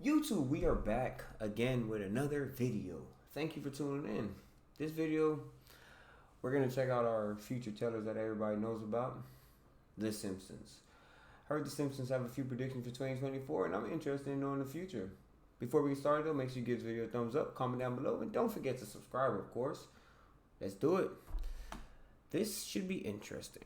YouTube, we are back again with another video. Thank you for tuning in. This video, we're going to check out our future tellers that everybody knows about, The Simpsons. Heard The Simpsons have a few predictions for 2024, and I'm interested in knowing the future. Before we get started though, make sure you give this video a thumbs up, comment down below, and don't forget to subscribe, of course. Let's do it. This should be interesting.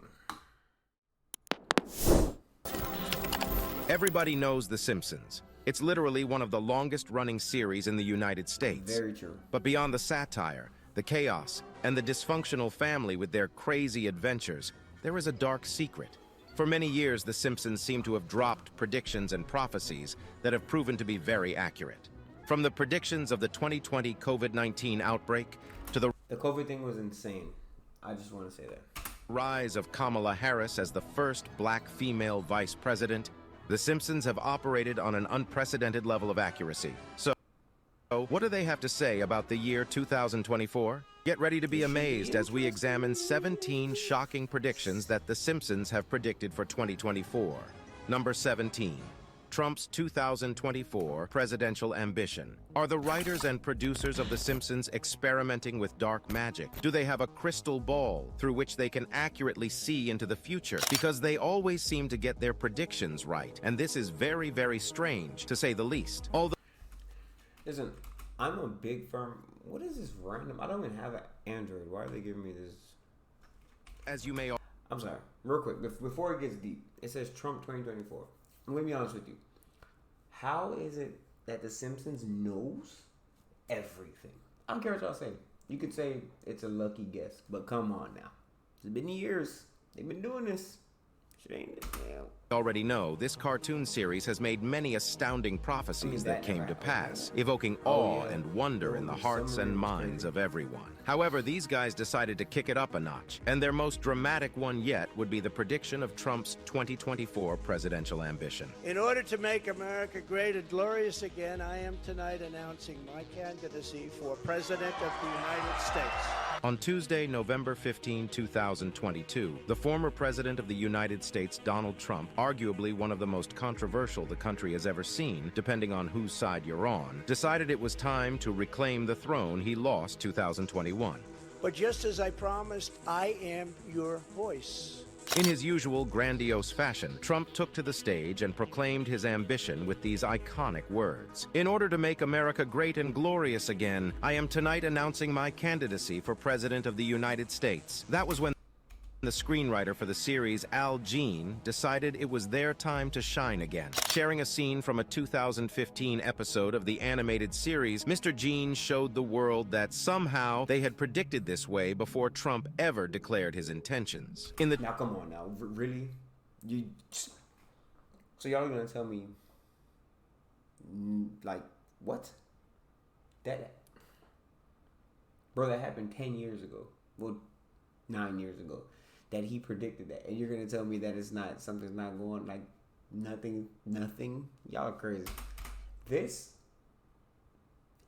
Everybody knows The Simpsons. It's literally one of the longest-running series in the United States. Very true. But beyond the satire, the chaos, and the dysfunctional family with their crazy adventures, there is a dark secret. For many years, The Simpsons seem to have dropped predictions and prophecies that have proven to be very accurate. From the predictions of the 2020 COVID-19 outbreak to the COVID thing was insane. I just want to say that. Rise of Kamala Harris as the first black female vice president, The Simpsons have operated on an unprecedented level of accuracy. So, what do they have to say about the year 2024? Get ready to be amazed as we examine 17 shocking predictions that The Simpsons have predicted for 2024. Number 17. Trump's 2024 presidential ambition. Are the writers and producers of The Simpsons experimenting with dark magic? Do they have a crystal ball through which they can accurately see into the future? Because they always seem to get their predictions right, and this is very, very strange, to say the least. Although, listen, I'm a big firm. What is this random? I don't even have an Android. Why are they giving me this? as you may I'm sorry. Real quick, before it gets deep, it says Trump 2024. I'm going to be honest with you. How is it that The Simpsons knows everything? I don't care what y'all say. You could say it's a lucky guess, but come on now. It's been years. They've been doing this. Shit ain't it now. already know, this cartoon series has made many astounding prophecies that came to pass, evoking awe and wonder in the hearts and minds of everyone. However, these guys decided to kick it up a notch, and their most dramatic one yet would be the prediction of Trump's 2024 presidential ambition. In order to make America great and glorious again, I am tonight announcing my candidacy for President of the United States. On Tuesday, November 15, 2022, the former President of the United States, Donald Trump, arguably one of the most controversial the country has ever seen, depending on whose side you're on, decided it was time to reclaim the throne he lost 2021. But just as I promised, I am your voice. In his usual grandiose fashion, Trump took to the stage and proclaimed his ambition with these iconic words. In order to make America great and glorious again, I am tonight announcing my candidacy for President of the United States. That was when the screenwriter for the series, Al Jean, decided it was their time to shine again. Sharing a scene from a 2015 episode of the animated series, Mr. Jean showed the world that somehow they had predicted this way before Trump ever declared his intentions. Now come on now, really? So y'all are gonna tell me, like, what? Bro, that happened 10 years ago. Well, 9 years ago. That he predicted that, and you're gonna tell me that it's not, something's not going, like, nothing. Y'all are crazy. This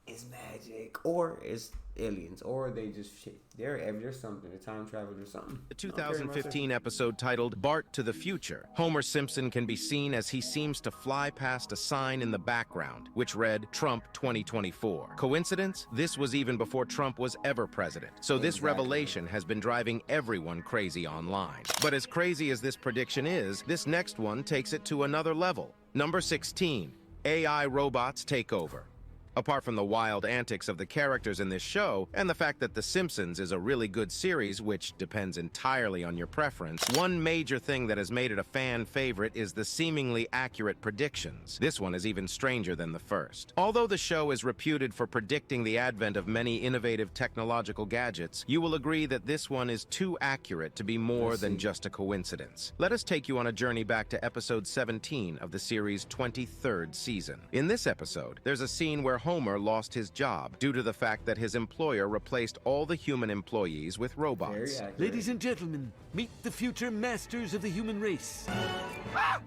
is magic, or it's aliens, or they just shit. There's something, a time travel or something. The 2015 episode titled Bart To The Future, Homer Simpson can be seen as he seems to fly past a sign in the background, which read Trump 2024. Coincidence? This was even before Trump was ever president. So this revelation has been driving everyone crazy online. But as crazy as this prediction is, this next one takes it to another level. Number 16, AI robots take over. Apart from the wild antics of the characters in this show, and the fact that The Simpsons is a really good series, which depends entirely on your preference, one major thing that has made it a fan favorite is the seemingly accurate predictions. This one is even stranger than the first. Although the show is reputed for predicting the advent of many innovative technological gadgets, you will agree that this one is too accurate to be more than just a coincidence. Let us take you on a journey back to episode 17 of the series' 23rd season. In this episode, there's a scene where Homer lost his job due to the fact that his employer replaced all the human employees with robots. Ladies and gentlemen, meet the future masters of the human race.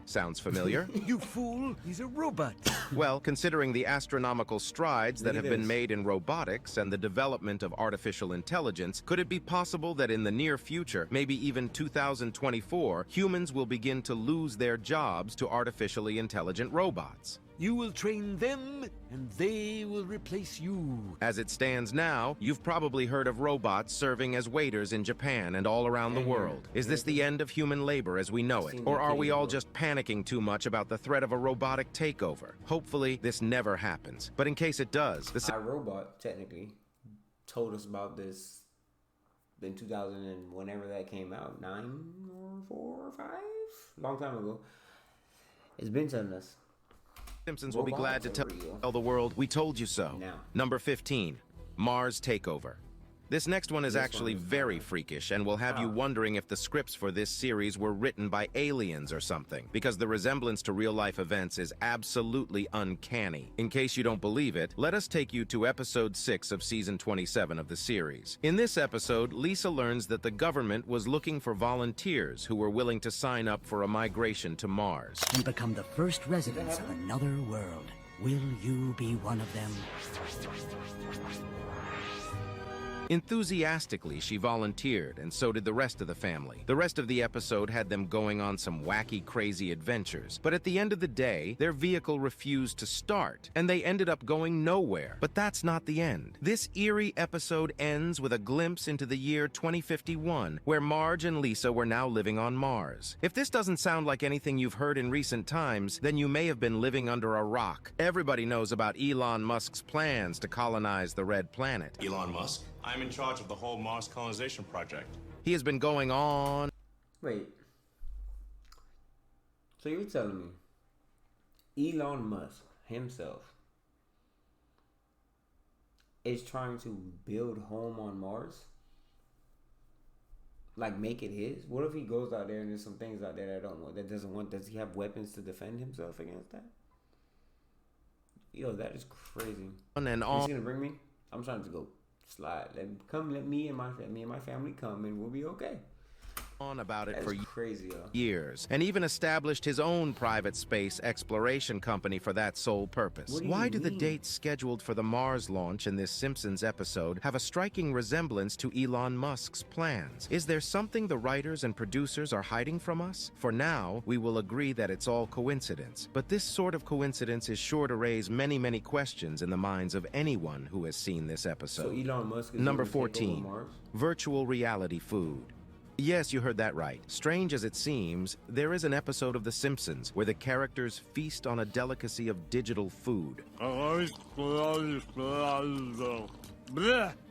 Sounds familiar? You fool, he's a robot. Well, considering the astronomical strides that have been made in robotics and the development of artificial intelligence, could it be possible that in the near future, maybe even 2024, humans will begin to lose their jobs to artificially intelligent robots? You will train them, and they will replace you. As it stands now, you've probably heard of robots serving as waiters in Japan and all around the world. Is this the end of human labor as we know it? Or are we all just panicking too much about the threat of a robotic takeover? Hopefully, this never happens. But in case it does, the iRobot technically told us about this in 2000 and whenever that came out, 9 or 4 or 5, long time ago. It's been telling us. Simpsons will be glad to tell the world we told you so. Now. Number 15, Mars Takeover. This next one is actually very freakish and will have you wondering if the scripts for this series were written by aliens or something, because the resemblance to real-life events is absolutely uncanny. In case you don't believe it, let us take you to episode 6 of season 27 of the series. In this episode, Lisa learns that the government was looking for volunteers who were willing to sign up for a migration to Mars. And become the first residents of another world. Will you be one of them? Enthusiastically, she volunteered, and so did the rest of the family. The rest of the episode had them going on some wacky, crazy adventures. But at the end of the day, their vehicle refused to start, and they ended up going nowhere. But that's not the end. This eerie episode ends with a glimpse into the year 2051, where Marge and Lisa were now living on Mars. If this doesn't sound like anything you've heard in recent times, then you may have been living under a rock. Everybody knows about Elon Musk's plans to colonize the Red Planet. Elon Musk? I'm in charge of the whole Mars colonization project. He has been going on. Wait. So you're telling me Elon Musk himself is trying to build home on Mars? Like make it his? What if he goes out there and there's some things out there that I don't want, that doesn't want? Does he have weapons to defend himself against that? Yo, that is crazy. And He's on. gonna bring me? I'm trying to go slide. Let me and my family come, and we'll be okay. On about it That's for crazy, yo. years, and even established his own private space exploration company for that sole purpose. What do you Why do the mean? dates scheduled for the Mars launch in this Simpsons episode have a striking resemblance to Elon Musk's plans? Is there something the writers and producers are hiding from us? For now, we will agree that it's all coincidence, but this sort of coincidence is sure to raise many, many questions in the minds of anyone who has seen this So episode. Elon Musk is Number gonna take over 14, Mars? virtual reality food. Yes, you heard that right. Strange as it seems, there is an episode of The Simpsons where the characters feast on a delicacy of digital food.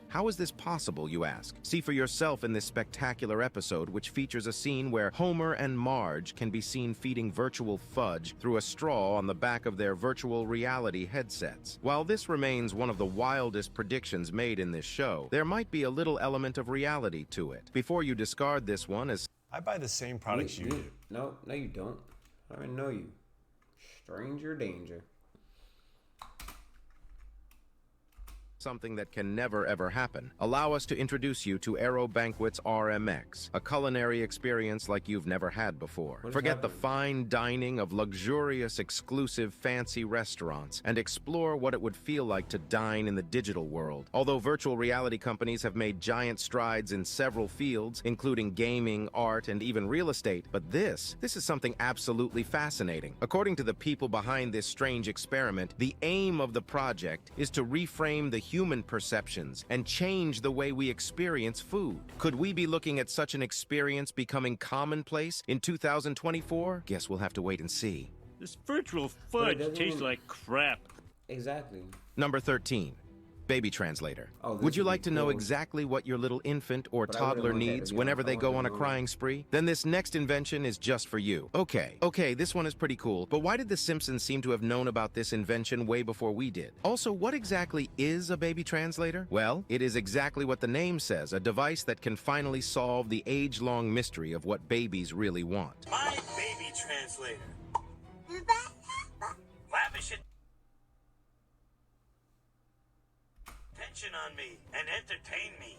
How is this possible, you ask? See for yourself in this spectacular episode, which features a scene where Homer and Marge can be seen feeding virtual fudge through a straw on the back of their virtual reality headsets. While this remains one of the wildest predictions made in this show, there might be a little element of reality to it. Before you discard this one as I buy the same products you do. No, you don't. I don't know you. Stranger danger. something that can never ever happen, allow us to introduce you to Aero Banquet's RMX, a culinary experience like you've never had before. Forget the fine dining of luxurious, exclusive, fancy restaurants and explore what it would feel like to dine in the digital world. Although virtual reality companies have made giant strides in several fields, including gaming, art, and even real estate, but this is something absolutely fascinating. According to the people behind this strange experiment, the aim of the project is to reframe the human perceptions and change the way we experience food. Could we be looking at such an experience becoming commonplace in 2024? Guess we'll have to wait and see. This virtual fudge tastes like crap. Exactly. Number 13. Baby Translator. Oh, this would you would be like to know cool. exactly what your little infant or But I wouldn't toddler want that to needs be on whenever they phone go on a anymore. crying spree? Then this next invention is just for you. Okay, this one is pretty cool, but why did the Simpsons seem to have known about this invention way before we did? Also, what exactly is a baby translator? Well, it is exactly what the name says, a device that can finally solve the age-long mystery of what babies really want. My baby translator. Lavish attention on me and entertain me.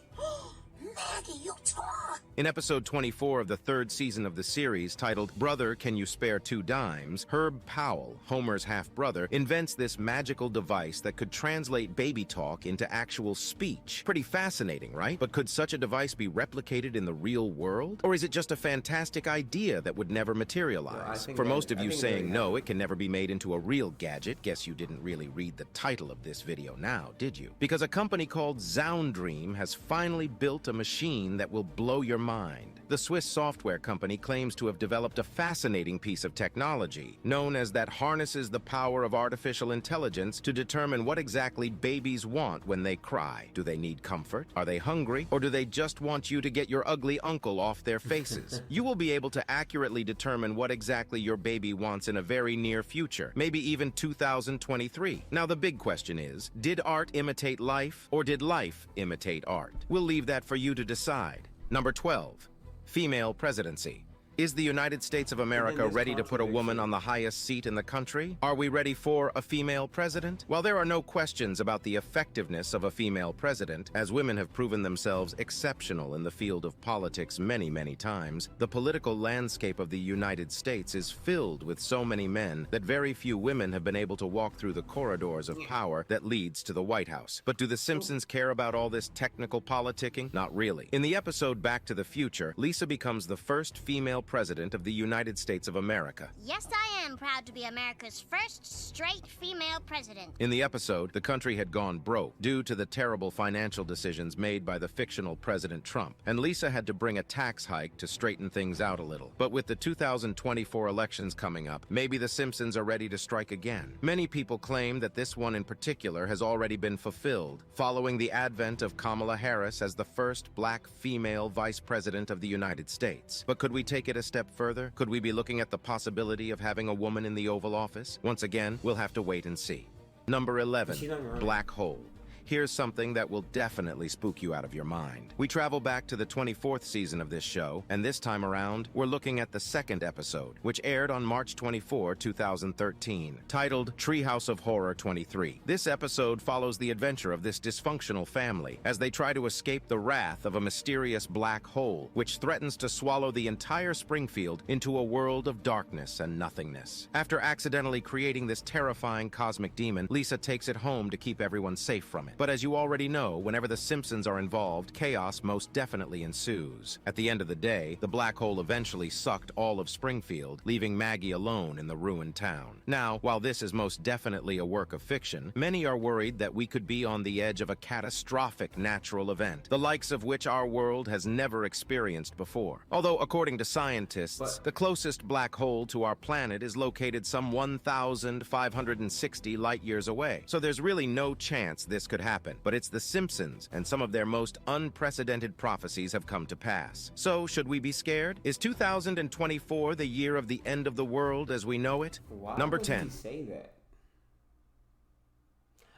Maggie, you talk! In episode 24 of the third season of the series, titled Brother, Can You Spare Two Dimes?, Herb Powell, Homer's half-brother, invents this magical device that could translate baby talk into actual speech. Pretty fascinating, right? But could such a device be replicated in the real world? Or is it just a fantastic idea that would never materialize? For most of you saying no, it can never be made into a real gadget, guess you didn't really read the title of this video now, did you? Because a company called Zoundream has finally built a machine that will blow your mind. The Swiss software company claims to have developed a fascinating piece of technology, known as that harnesses the power of artificial intelligence to determine what exactly babies want when they cry. Do they need comfort? Are they hungry? Or do they just want you to get your ugly uncle off their faces? You will be able to accurately determine what exactly your baby wants in a very near future, maybe even 2023. Now the big question is, did art imitate life, or did life imitate art? We'll leave that for you to decide. Number 12. Female presidency. Is the United States of America ready to put a woman on the highest seat in the country? Are we ready for a female president? While there are no questions about the effectiveness of a female president, as women have proven themselves exceptional in the field of politics many, many times, the political landscape of the United States is filled with so many men that very few women have been able to walk through the corridors of power that leads to the White House. But do the Simpsons care about all this technical politicking? Not really. In the episode Back to the Future, Lisa becomes the first female president of the United States of America. Yes, I am proud to be America's first straight female president. In the episode, the country had gone broke due to the terrible financial decisions made by the fictional President Trump, and Lisa had to bring a tax hike to straighten things out a little. But with the 2024 elections coming up, maybe the Simpsons are ready to strike again. Many people claim that this one in particular has already been fulfilled, following the advent of Kamala Harris as the first black female vice president of the United States. But could we take it a step further? Could we be looking at the possibility of having a woman in the Oval Office? Once again, we'll have to wait and see. Number 11, black hole. Here's something that will definitely spook you out of your mind. We travel back to the 24th season of this show, and this time around, we're looking at the second episode, which aired on March 24, 2013, titled Treehouse of Horror 23. This episode follows the adventure of this dysfunctional family as they try to escape the wrath of a mysterious black hole, which threatens to swallow the entire Springfield into a world of darkness and nothingness. After accidentally creating this terrifying cosmic demon, Lisa takes it home to keep everyone safe from it. But as you already know, whenever the Simpsons are involved, chaos most definitely ensues. At the end of the day, the black hole eventually sucked all of Springfield, leaving Maggie alone in the ruined town. Now, while this is most definitely a work of fiction, many are worried that we could be on the edge of a catastrophic natural event, the likes of which our world has never experienced before. Although, according to scientists, the closest black hole to our planet is located some 1,560 light-years away, so there's really no chance this could happen. But it's the Simpsons, and some of their most unprecedented prophecies have come to pass. So, should we be scared? Is 2024 the year of the end of the world as we know it? Number 10. Why would he say that?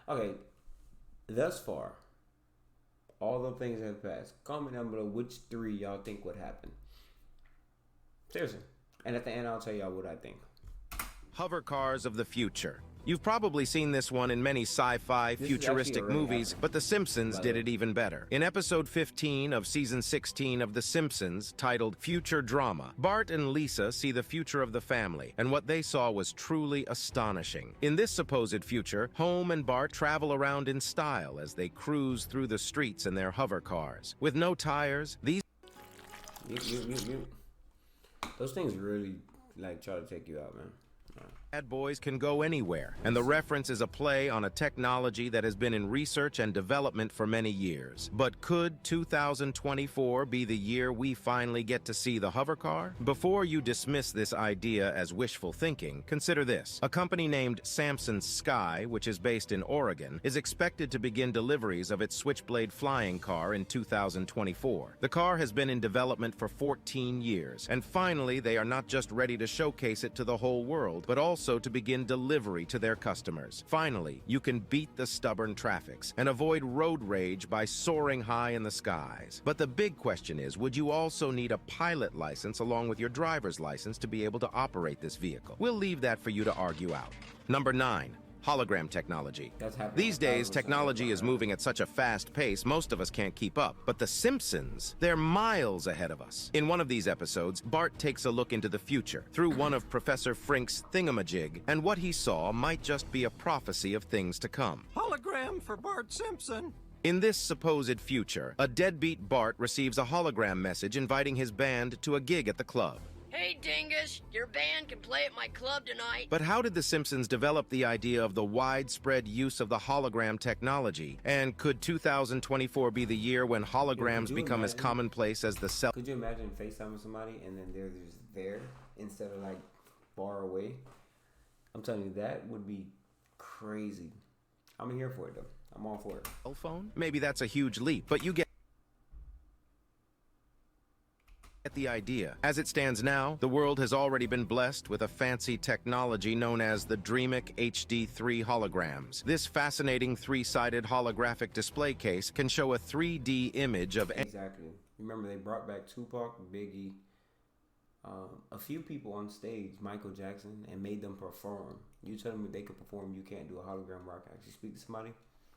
Okay, thus far, all the things that have passed. Comment down below which three y'all think would happen. Seriously. And at the end, I'll tell y'all what I think. Hover cars of the future. You've probably seen this one in many sci-fi, futuristic movies, but The Simpsons did it even better. In episode 15 of season 16 of The Simpsons, titled Future Drama, Bart and Lisa see the future of the family, and what they saw was truly astonishing. In this supposed future, Homer and Bart travel around in style as they cruise through the streets in their hover cars. With no tires, these... Those things really, like, try to take you out, man. Bad boys can go anywhere, and the reference is a play on a technology that has been in research and development for many years. But could 2024 be the year we finally get to see the hover car? Before you dismiss this idea as wishful thinking, consider this. A company named Samson Sky, which is based in Oregon, is expected to begin deliveries of its Switchblade flying car in 2024. The car has been in development for 14 years, and finally they are not just ready to showcase it to the whole world, but also to begin delivery to their customers. Finally, you can beat the stubborn traffics and avoid road rage by soaring high in the skies. But the big question is, would you also need a pilot license along with your driver's license to be able to operate this vehicle? We'll leave that for you to argue out. Number 9. hologram technology. That's happening. These days, technology is moving at such a fast pace, most of us can't keep up. But the Simpsons, they're miles ahead of us. In one of these episodes, Bart takes a look into the future through one of Professor Frink's thingamajig, and what he saw might just be a prophecy of things to come. Hologram for Bart Simpson. In this supposed future, a deadbeat Bart receives a hologram message inviting his band to a gig at the club. Hey, Dingus, your band can play at my club tonight. But how did the Simpsons develop the idea of the widespread use of the hologram technology? And could 2024 be the year when holograms become as commonplace as the cell? Could you imagine FaceTiming somebody and then they're just there instead of like far away? I'm telling you, that would be crazy. I'm here for it though. I'm all for it. Cell phone? Maybe that's a huge leap, but you get the idea. As it stands now, the world has already been blessed with a fancy technology known as the DreamIc HD3 holograms. This fascinating three-sided holographic display case can show a 3D image of... Exactly. Remember, they brought back Tupac, Biggie, a few people on stage, Michael Jackson, and made them perform. You tell them if they could perform, you can't do a hologram rock. Actually speak to somebody,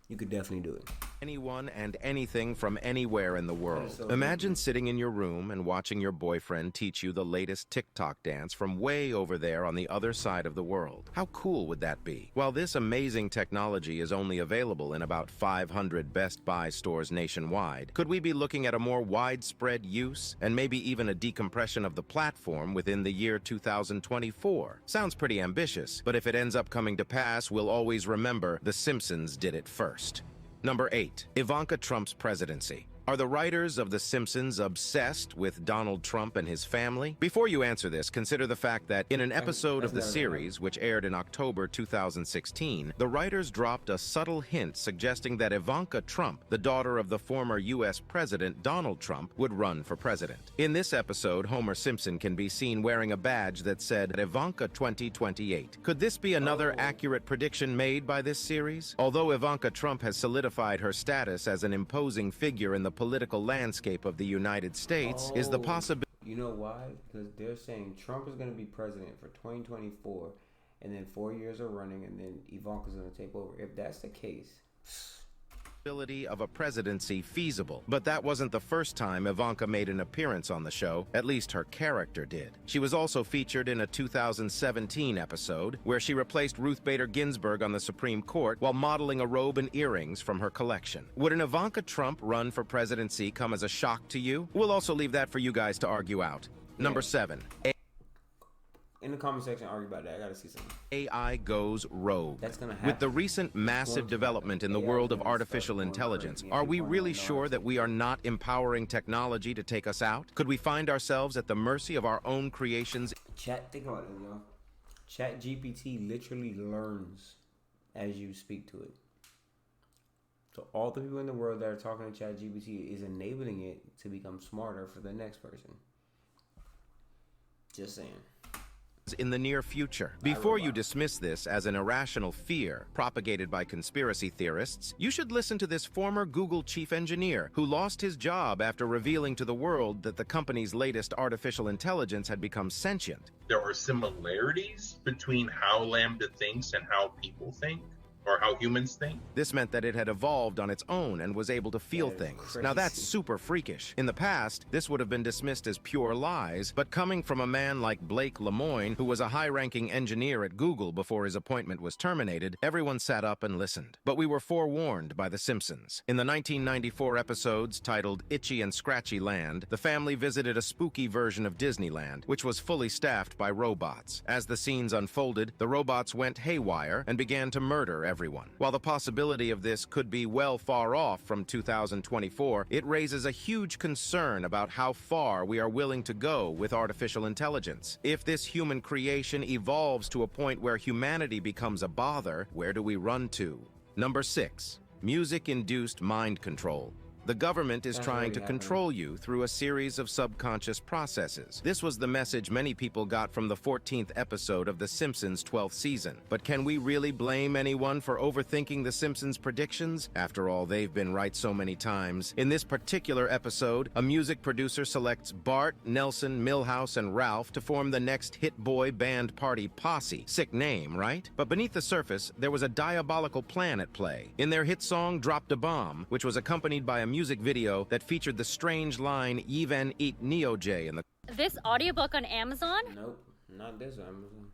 you could definitely do it. Anyone and anything from anywhere in the world. So Imagine sitting in your room and watching your boyfriend teach you the latest TikTok dance from way over there on the other side of the world. How cool would that be? While this amazing technology is only available in about 500 Best Buy stores nationwide, could we be looking at a more widespread use and maybe even a decompression of the platform within the year 2024? Sounds pretty ambitious, but if it ends up coming to pass, we'll always remember The Simpsons did it first. Number 8, Ivanka Trump's presidency. Are the writers of The Simpsons obsessed with Donald Trump and his family? Before you answer this, consider the fact that in an episode of the series, which aired in October 2016, the writers dropped a subtle hint suggesting that Ivanka Trump, the daughter of the former U.S. President Donald Trump, would run for president. In this episode, Homer Simpson can be seen wearing a badge that said Ivanka 2028. Could this be another accurate prediction made by this series? Although Ivanka Trump has solidified her status as an imposing figure in the political landscape of the United States, is the possibility... You know why? Because they're saying Trump is going to be president for 2024, and then 4 years of running, and then Ivanka's going to take over. If that's the case... of a presidency feasible. But that wasn't the first time Ivanka made an appearance on the show. At least her character did. She was also featured in a 2017 episode where she replaced Ruth Bader Ginsburg on the Supreme Court while modeling a robe and earrings from her collection. Would an Ivanka Trump run for presidency come as a shock to you? We'll also leave that for you guys to argue out. Number 7. In the comment section, argue about that. I gotta see something. AI goes rogue. That's gonna happen. With the recent massive development in the world of artificial intelligence, are we really sure that we are not empowering technology to take us out? Could we find ourselves at the mercy of our own creations? Think about it, y'all. Chat GPT literally learns as you speak to it. So all the people in the world that are talking to Chat GPT is enabling it to become smarter for the next person. Just saying. In the near future. Before you dismiss this as an irrational fear propagated by conspiracy theorists, you should listen to this former Google chief engineer who lost his job after revealing to the world that the company's latest artificial intelligence had become sentient. There are similarities between how Lambda thinks and how people think, or how humans think. This meant that it had evolved on its own and was able to feel things. Now that's super freakish. In the past, this would have been dismissed as pure lies, but coming from a man like Blake Lemoine, who was a high-ranking engineer at Google before his appointment was terminated, everyone sat up and listened. But we were forewarned by The Simpsons. In the 1994 episodes titled Itchy and Scratchy Land, the family visited a spooky version of Disneyland, which was fully staffed by robots. As the scenes unfolded, the robots went haywire and began to murder everyone. While the possibility of this could be well far off from 2024, it raises a huge concern about how far we are willing to go with artificial intelligence. If this human creation evolves to a point where humanity becomes a bother, where do we run to? Number 6. Music-induced mind control. The government is trying to control you through a series of subconscious processes. This was the message many people got from the 14th episode of The Simpsons' 12th season. But can we really blame anyone for overthinking The Simpsons' predictions? After all, they've been right so many times. In this particular episode, a music producer selects Bart, Nelson, Milhouse, and Ralph to form the next hit boy band party posse. Sick name, right? But beneath the surface, there was a diabolical plan at play. In their hit song, Dropped a Bomb, which was accompanied by a music video that featured the strange line, Even Eat Neo J in the... This audiobook on Amazon? Nope, not this Amazon.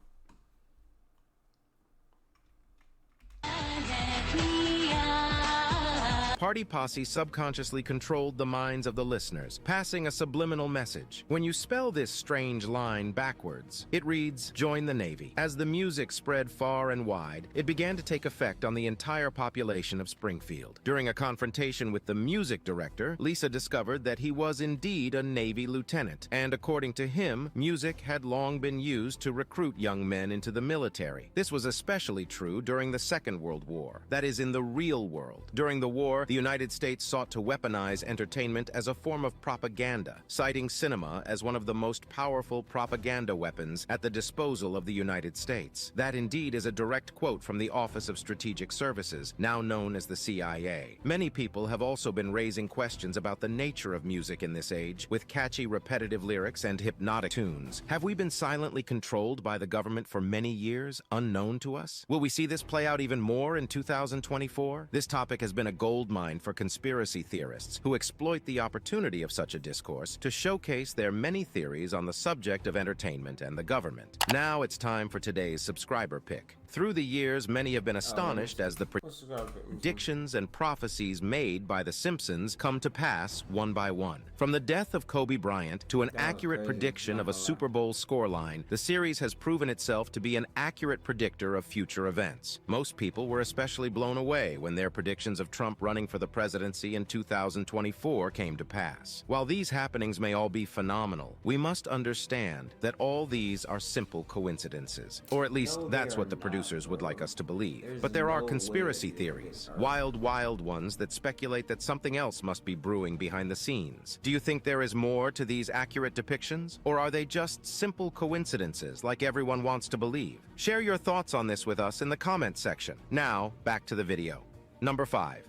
Party Posse subconsciously controlled the minds of the listeners, passing a subliminal message. When you spell this strange line backwards, it reads, "Join the Navy." As the music spread far and wide, it began to take effect on the entire population of Springfield. During a confrontation with the music director, Lisa discovered that he was indeed a Navy lieutenant, and according to him, music had long been used to recruit young men into the military. This was especially true during the Second World War, that is, in the real world. During the war, the United States sought to weaponize entertainment as a form of propaganda, citing cinema as one of the most powerful propaganda weapons at the disposal of the United States. That indeed is a direct quote from the Office of Strategic Services, now known as the CIA. Many people have also been raising questions about the nature of music in this age, with catchy, repetitive lyrics and hypnotic tunes. Have we been silently controlled by the government for many years, unknown to us? Will we see this play out even more in 2024? This topic has been a gold mine for conspiracy theorists who exploit the opportunity of such a discourse to showcase their many theories on the subject of entertainment and the government. Now it's time for today's subscriber pick. Through the years, many have been astonished as the predictions and prophecies made by The Simpsons come to pass one by one. From the death of Kobe Bryant to an accurate prediction of a Super Bowl scoreline, the series has proven itself to be an accurate predictor of future events. Most people were especially blown away when their predictions of Trump running for the presidency in 2024 came to pass. While these happenings may all be phenomenal, we must understand that all these are simple coincidences, or at least that's what the producers would like us to believe. But there are conspiracy theories, wild ones that speculate that something else must be brewing behind the scenes. Do you think there is more to these accurate depictions, or are they just simple coincidences like everyone wants to believe? Share your thoughts on this with us in the comments section. Now, back to the video. Number 5.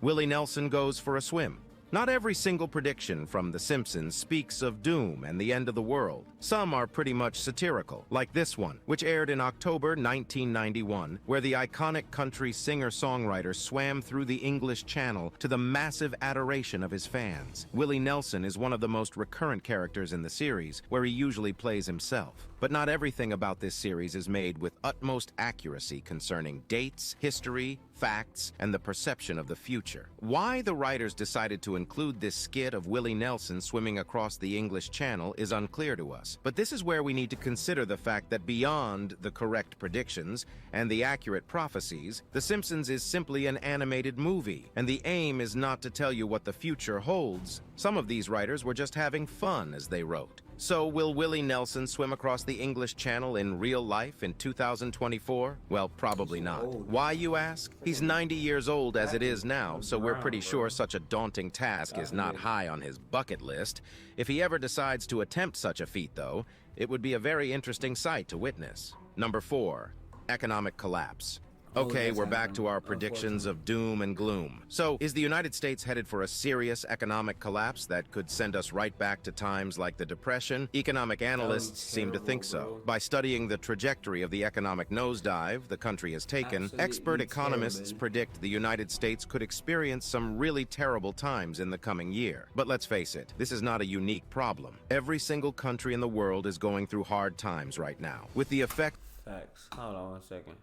Willie Nelson goes for a swim. Not every single prediction from The Simpsons speaks of doom and the end of the world. Some are pretty much satirical, like this one, which aired in October 1991, where the iconic country singer-songwriter swam through the English Channel to the massive adoration of his fans. Willie Nelson is one of the most recurrent characters in the series, where he usually plays himself. But not everything about this series is made with utmost accuracy concerning dates, history, facts, and the perception of the future. Why the writers decided to include this skit of Willie Nelson swimming across the English Channel is unclear to us. But this is where we need to consider the fact that beyond the correct predictions and the accurate prophecies, The Simpsons is simply an animated movie, and the aim is not to tell you what the future holds. Some of these writers were just having fun as they wrote. So will Willie Nelson swim across the English Channel in real life in 2024? Well, probably not. Why, you ask? He's 90 years old as it is now, so we're pretty sure such a daunting task is not high on his bucket list. If he ever decides to attempt such a feat, though, it would be a very interesting sight to witness. Number 4. Economic collapse. Okay, we're back to our predictions of doom and gloom. So, is the United States headed for a serious economic collapse that could send us right back to times like the Depression? Economic analysts seem to think so. By studying the trajectory of the economic nosedive the country has taken, expert economists predict the United States could experience some really terrible times in the coming year. But let's face it, this is not a unique problem. Every single country in the world is going through hard times right now, with the effect... Facts. Hold on 1 second.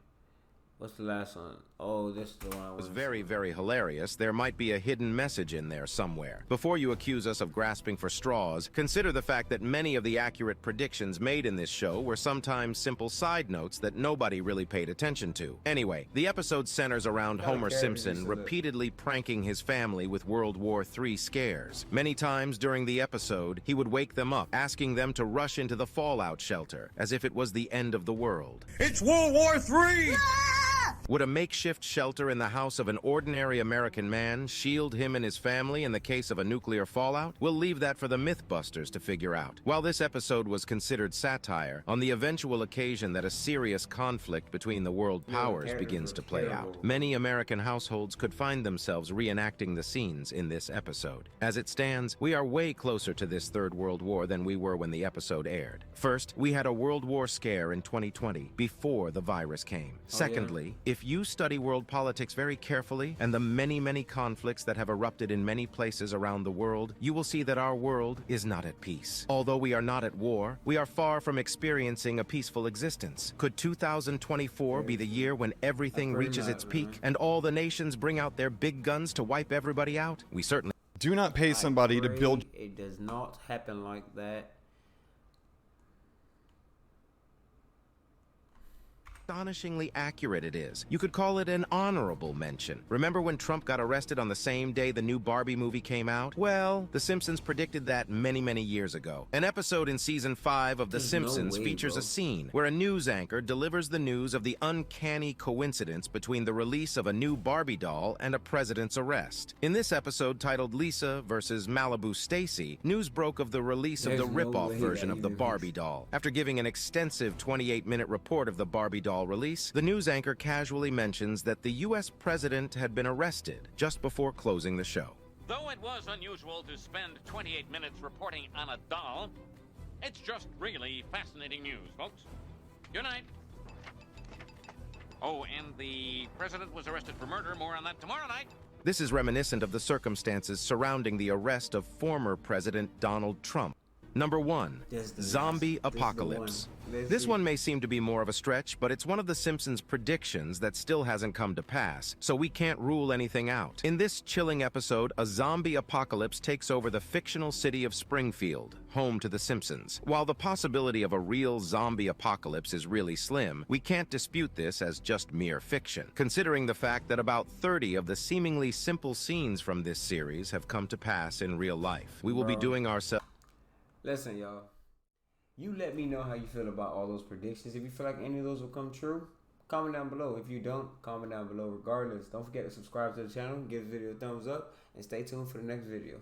What's the last one? Oh, this is the one I was very, very hilarious. There might be a hidden message in there somewhere. Before you accuse us of grasping for straws, consider the fact that many of the accurate predictions made in this show were sometimes simple side notes that nobody really paid attention to. Anyway, the episode centers around Homer Simpson repeatedly pranking his family with World War III scares. Many times during the episode, he would wake them up, asking them to rush into the fallout shelter, as if it was the end of the world. It's World War III! Would a makeshift shelter in the house of an ordinary American man shield him and his family in the case of a nuclear fallout? We'll leave that for the Mythbusters to figure out. While this episode was considered satire, on the eventual occasion that a serious conflict between the world powers begins to play out, many American households could find themselves reenacting the scenes in this episode. As it stands, we are way closer to this Third World War than we were when the episode aired. First, we had a World War scare in 2020, before the virus came. Secondly, if you study world politics very carefully and the many, many conflicts that have erupted in many places around the world, you will see that our world is not at peace. Although we are not at war, we are far from experiencing a peaceful existence. Could 2024 be the year when everything reaches its peak and all the nations bring out their big guns to wipe everybody out? We certainly do not pay somebody to build. It does not happen like that. Astonishingly accurate it is. You could call it an honorable mention. Remember when Trump got arrested on the same day the new Barbie movie came out? Well, The Simpsons predicted that many, many years ago. An episode in season 5 of The Simpsons features a scene where a news anchor delivers the news of the uncanny coincidence between the release of a new Barbie doll and a president's arrest. In this episode titled Lisa versus Malibu Stacy, news broke of the release of the rip-off version of the Barbie doll. After giving an extensive 28-minute report of the Barbie doll release, the news anchor casually mentions that the U.S. president had been arrested just before closing the show. Though it was unusual to spend 28 minutes reporting on a doll, it's just really fascinating news, folks. Good night. Oh, and the president was arrested for murder. More on that tomorrow night. This is reminiscent of the circumstances surrounding the arrest of former President Donald Trump. Number 1, zombie apocalypse. This one may seem to be more of a stretch, but it's one of the Simpsons' predictions that still hasn't come to pass, so we can't rule anything out. In this chilling episode, a zombie apocalypse takes over the fictional city of Springfield, home to the Simpsons. While the possibility of a real zombie apocalypse is really slim, we can't dispute this as just mere fiction, considering the fact that about 30 of the seemingly simple scenes from this series have come to pass in real life. We will be doing ourselves... Listen, y'all. You let me know how you feel about all those predictions. If you feel like any of those will come true, comment down below. If you don't, comment down below regardless. Don't forget to subscribe to the channel, give the video a thumbs up, and stay tuned for the next video.